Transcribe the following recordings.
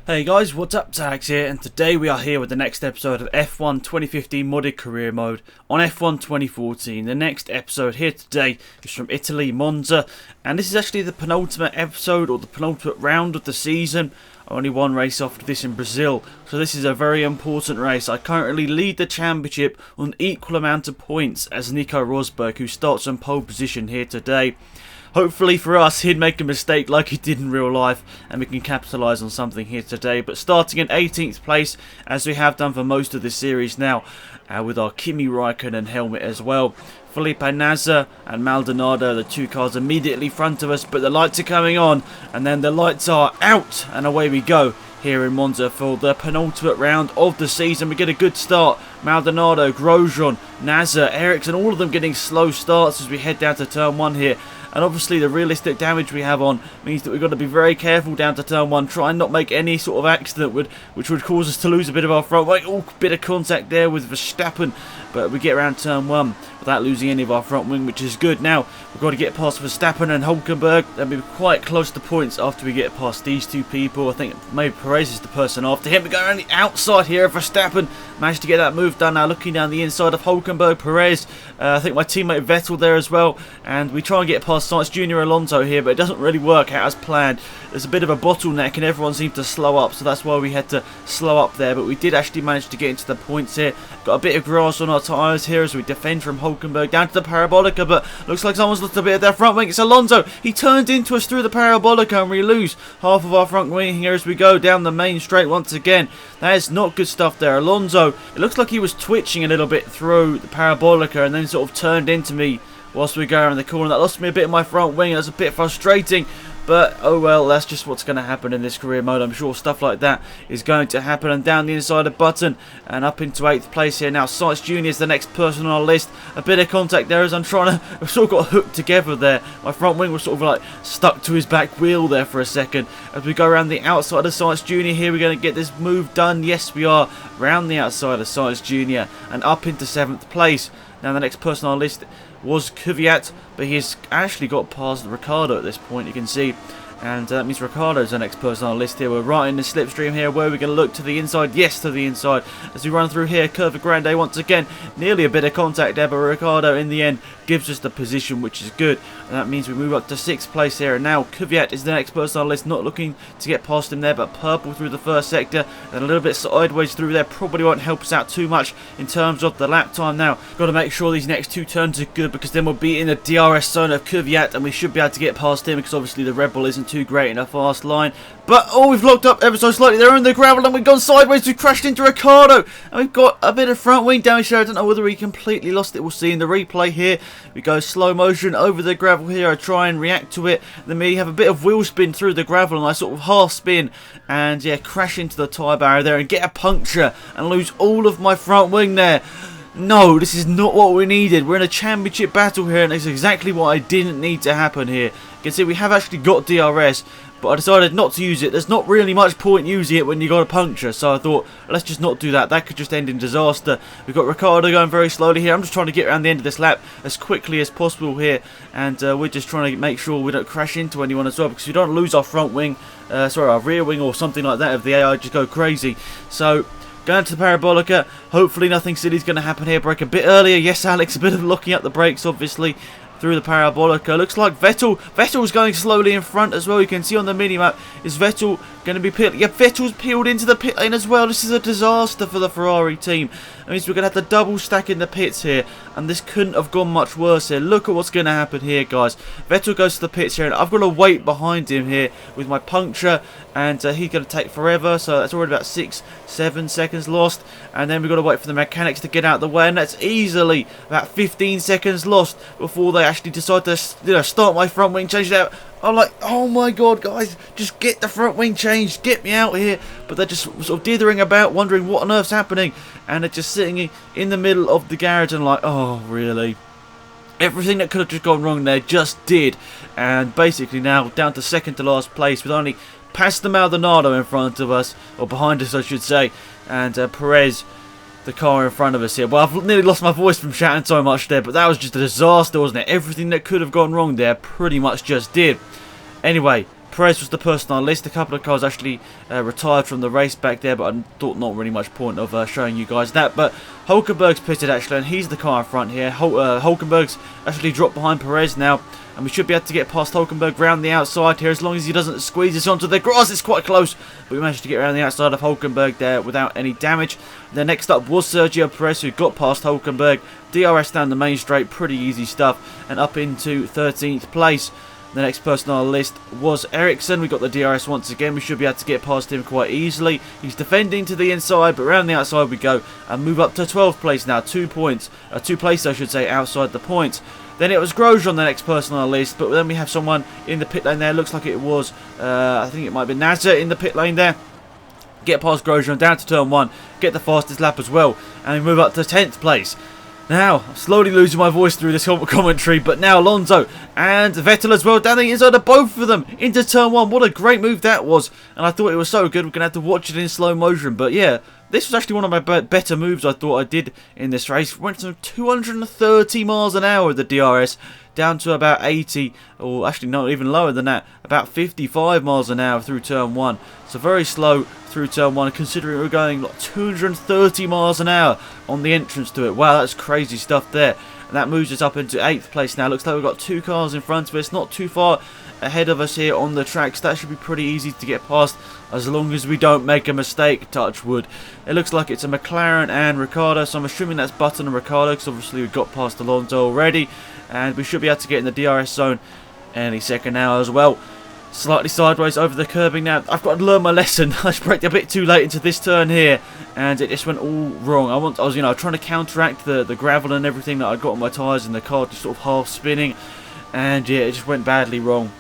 Hey guys, what's up? It's Alex here, and today we are here with the next episode of F1 2015 Modded Career Mode on F1 2014. The next episode here today is from Italy, Monza, and this is actually the penultimate episode, or the penultimate round of the season. Only one race after this in Brazil, so this is a very important race. I currently lead the championship on an equal amount of points as Nico Rosberg, who starts on pole position here today. Hopefully for us, he'd make a mistake like he did in real life, and we can capitalise on something here today. But starting in 18th place, as we have done for most of this series now, with our Kimi Raikkonen helmet as well. Felipe Nasr and Maldonado, the two cars immediately in front of us, but the lights are coming on, and then the lights are out, and away we go here in Monza for the penultimate round of the season. We get a good start. Maldonado, Grosjean, Nasr, Ericsson, all of them getting slow starts as we head down to turn 1 here. And obviously the realistic damage we have on means that we've got to be very careful down to turn 1. Try and not make any sort of accident which would cause us to lose a bit of our front wing. Oh, bit of contact there with Verstappen. But we get around turn 1 without losing any of our front wing, which is good. Now, we've got to get past Verstappen and Hulkenberg. And be quite close to points after we get past these two people. I think maybe Perez is the person after him. We go around the outside here of Verstappen. Managed to get that move done. Now looking down the inside of Hulkenberg, Perez. I think my teammate Vettel there as well. And we try and get past Sainz Jr. Alonso here, but it doesn't really work out as planned. There's a bit of a bottleneck and everyone seems to slow up, so that's why we had to slow up there. But we did actually manage to get into the points here. Got a bit of grass on our tyres here as we defend from Hulkenberg down to the Parabolica, but looks like someone's lost a bit of their front wing. It's Alonso. He turned into us through the Parabolica and we lose half of our front wing here as we go down the main straight once again. That is not good stuff there. Alonso, it looks like he was twitching a little bit through the Parabolica and then sort of turned into me whilst we go around the corner. That lost me a bit of my front wing. That's a bit frustrating, but oh well, that's just what's going to happen in this career mode. I'm sure stuff like that is going to happen. And down the inside of Button and up into 8th place here now. Sainz Jr. is the next person on our list. A bit of contact there as I'm trying to... I've sort of got hooked together there. My front wing was sort of like stuck to his back wheel there for a second. As we go around the outside of Sainz Jr. here, we're going to get this move done. Yes, we are. Round the outside of Sainz Jr. and up into 7th place. Now the next person on our list was Kvyat, but he's actually got past Ricciardo at this point, you can see. And that means Ricciardo's the next person on our list here. We're right in the slipstream here. Where we're going to look to the inside. Yes, to the inside. As we run through here, Curva Grande once again. Nearly a bit of contact there, but Ricciardo in the end gives us the position, which is good. And that means we move up to 6th place here. And now Kvyat is the next person on our list. Not looking to get past him there, but purple through the first sector. And a little bit sideways through there. Probably won't help us out too much in terms of the lap time now. Got to make sure these next 2 turns are good, because then we'll be in the DRS zone of Kvyat. And we should be able to get past him, because obviously the Red Bull isn't too great in a fast line. But oh, we've locked up ever so slightly. They're in the gravel and we've gone sideways. We've crashed into Ricciardo and we've got a bit of front wing damage here. I don't know whether we completely lost it. We'll see in the replay here. We go slow motion over the gravel here. I try and react to it. Then we have a bit of wheel spin through the gravel and I sort of half spin and yeah, crash into the tyre barrier there and get a puncture and lose all of my front wing there. No, this is not what we needed. We're in a championship battle here and it's exactly what I didn't need to happen here. You can see we have actually got DRS, but I decided not to use it. There's not really much point using it when you got a puncture, so I thought, let's just not do that. That could just end in disaster. We've got Ricciardo going very slowly here. I'm just trying to get around the end of this lap as quickly as possible here, and we're just trying to make sure we don't crash into anyone as well, because we don't lose our front wing, our rear wing or something like that if the AI just go crazy. So going to the Parabolica, hopefully nothing silly is going to happen here. Brake a bit earlier. Yes, Alex, a bit of locking up the brakes, obviously, through the Parabolica. Looks like Vettel's going slowly in front as well. You can see on the mini-map, is Vettel going to be peeled? Yeah, Vettel's peeled into the pit lane as well. This is a disaster for the Ferrari team. That means we're going to have to double stack in the pits here, and this couldn't have gone much worse here. Look at what's going to happen here, guys. Vettel goes to the pits here, and I've got to wait behind him here with my puncture, and he's going to take forever, so that's already about 6-7 seconds lost, and then we've got to wait for the mechanics to get out of the way, and that's easily about 15 seconds lost before they actually decide to start my front wing, change it out. I'm like, oh my god, guys, just get the front wing changed, get me out here. But they're just sort of dithering about, wondering what on earth's happening, and they're just sitting in the middle of the garage and like, oh, really? Everything that could have just gone wrong there just did. And basically now down to second to last place with only Pastor Maldonado in front of us, or behind us I should say, and Perez, the car in front of us here. Well, I've nearly lost my voice from shouting so much there, but that was just a disaster, wasn't it? Everything that could have gone wrong there pretty much just did. Anyway, Perez was the person on our list. A couple of cars actually retired from the race back there, but I thought not really much point of showing you guys that. But Hulkenberg's pitted actually, and he's the car in front here. Hulkenberg's actually dropped behind Perez now, and we should be able to get past Hulkenberg round the outside here as long as he doesn't squeeze us onto the grass. It's quite close, but we managed to get around the outside of Hulkenberg there without any damage. Then next up was Sergio Perez, who got past Hulkenberg. DRS down the main straight, pretty easy stuff, and up into 13th place. The next person on our list was Ericsson. We got the DRS once again. We should be able to get past him quite easily. He's defending to the inside, but around the outside we go and move up to 12th place now. 2 points, 2 places I should say, outside the points. Then it was Grosjean, the next person on our list, but then we have someone in the pit lane there. Looks like it was, I think it might be Nasser in the pit lane there. Get past Grosjean, down to turn 1, get the fastest lap as well, and we move up to 10th place. Now, I'm slowly losing my voice through this commentary, but now Alonso and Vettel as well, down the inside of both of them into turn 1. What a great move that was, and I thought it was so good, we're going to have to watch it in slow motion, but yeah, this was actually one of my better moves I thought I did in this race. Went from 230 miles an hour with the DRS down to about 80, or actually not even lower than that, about 55 miles an hour through turn 1. So very slow through turn 1, considering we're going like 230 miles an hour on the entrance to it. Wow, that's crazy stuff there. And that moves us up into 8th place now. Looks like we've got 2 cars in front of us, not too far ahead of us here on the track, so that should be pretty easy to get past as long as we don't make a mistake, touch wood. It looks like it's a McLaren and Ricciardo, so I'm assuming that's Button and Ricciardo, because obviously we've got past Alonso already, and we should be able to get in the DRS zone any second now as well. Slightly sideways over the curbing now. I've got to learn my lesson. I just braked a bit too late into this turn here, and it just went all wrong. I was, trying to counteract the gravel and everything that I got on my tyres, and the car just sort of half spinning, and yeah, it just went badly wrong.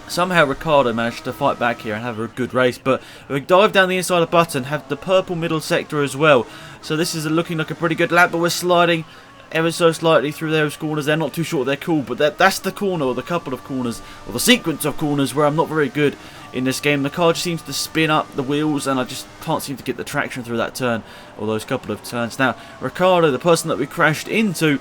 Somehow Ricciardo managed to fight back here and have a good race, but we dive down the inside of Button, have the purple middle sector as well. So this is looking like a pretty good lap, but we're sliding ever so slightly through those corners. They're not too short, they're cool, but that's the corner, or the couple of corners, or the sequence of corners where I'm not very good in this game. The car just seems to spin up the wheels, and I just can't seem to get the traction through that turn, or those couple of turns. Now, Ricciardo, the person that we crashed into,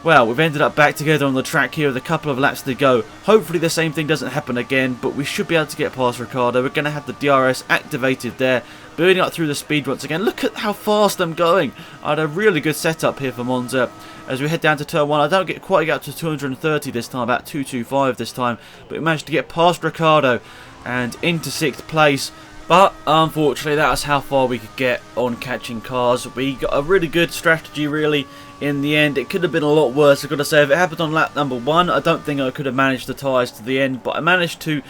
well, we've ended up back together on the track here with a couple of laps to go. Hopefully the same thing doesn't happen again, but we should be able to get past Ricciardo. We're going to have the DRS activated there, building up through the speed once again. Look at how fast I'm going. I had a really good setup here for Monza. As we head down to turn 1, I don't quite get up to 230 this time, about 225 this time, but we managed to get past Ricciardo and into 6th place. But unfortunately, that's how far we could get on catching cars. We got a really good strategy, really, in the end. It could have been a lot worse, I've got to say. If it happened on lap number 1, I don't think I could have managed the tyres to the end, but I managed to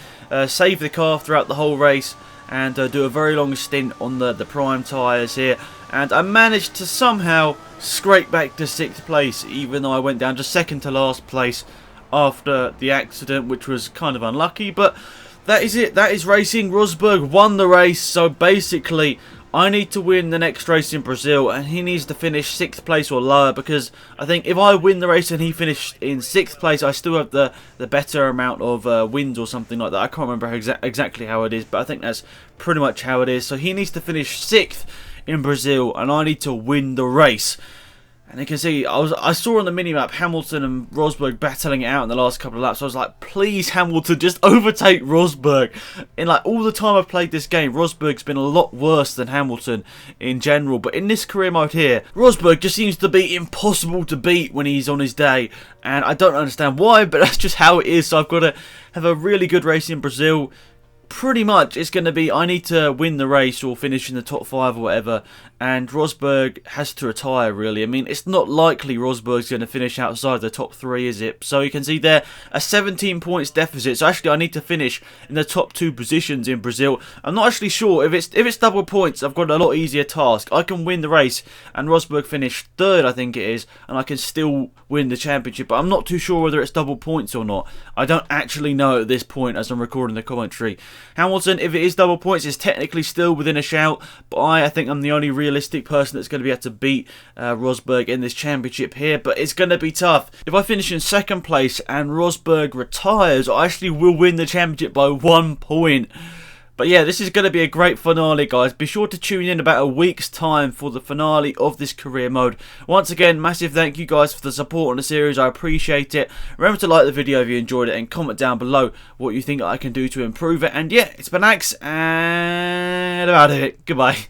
save the car throughout the whole race and do a very long stint on the prime tyres here, and I managed to somehow scrape back to 6th place, even though I went down to 2nd to last place after the accident, which was kind of unlucky. But that is it, that is racing. Rosberg won the race, so basically I need to win the next race in Brazil, and he needs to finish 6th place or lower, because I think if I win the race and he finished in 6th place, I still have the better amount of wins or something like that. I can't remember exactly how it is, but I think that's pretty much how it is. So he needs to finish 6th in Brazil, and I need to win the race. And you can see, I saw on the minimap Hamilton and Rosberg battling it out in the last couple of laps. I was like, please Hamilton, just overtake Rosberg. In like all the time I've played this game, Rosberg's been a lot worse than Hamilton in general. But in this career mode here, Rosberg just seems to be impossible to beat when he's on his day. And I don't understand why, but that's just how it is. So I've got to have a really good race in Brazil. Pretty much it's going to be, I need to win the race or finish in the top 5 or whatever, and Rosberg has to retire, really. I mean, it's not likely Rosberg's going to finish outside the top 3, is it? So you can see there, a 17 points deficit. So actually I need to finish in the top 2 positions in Brazil. I'm not actually sure. If it's double points, I've got a lot easier task. I can win the race and Rosberg finish 3rd, I think it is, and I can still win the championship, but I'm not too sure whether it's double points or not. I don't actually know at this point as I'm recording the commentary. Hamilton, if it is double points, is technically still within a shout, but I think I'm the only realistic person that's going to be able to beat Rosberg in this championship here, but it's going to be tough. If I finish in 2nd place and Rosberg retires, I actually will win the championship by 1 point. But yeah, this is going to be a great finale, guys. Be sure to tune in about a week's time for the finale of this career mode. Once again, massive thank you guys for the support on the series. I appreciate it. Remember to like the video if you enjoyed it and comment down below what you think I can do to improve it. And yeah, it's been Axe, and I'm out of it. Goodbye.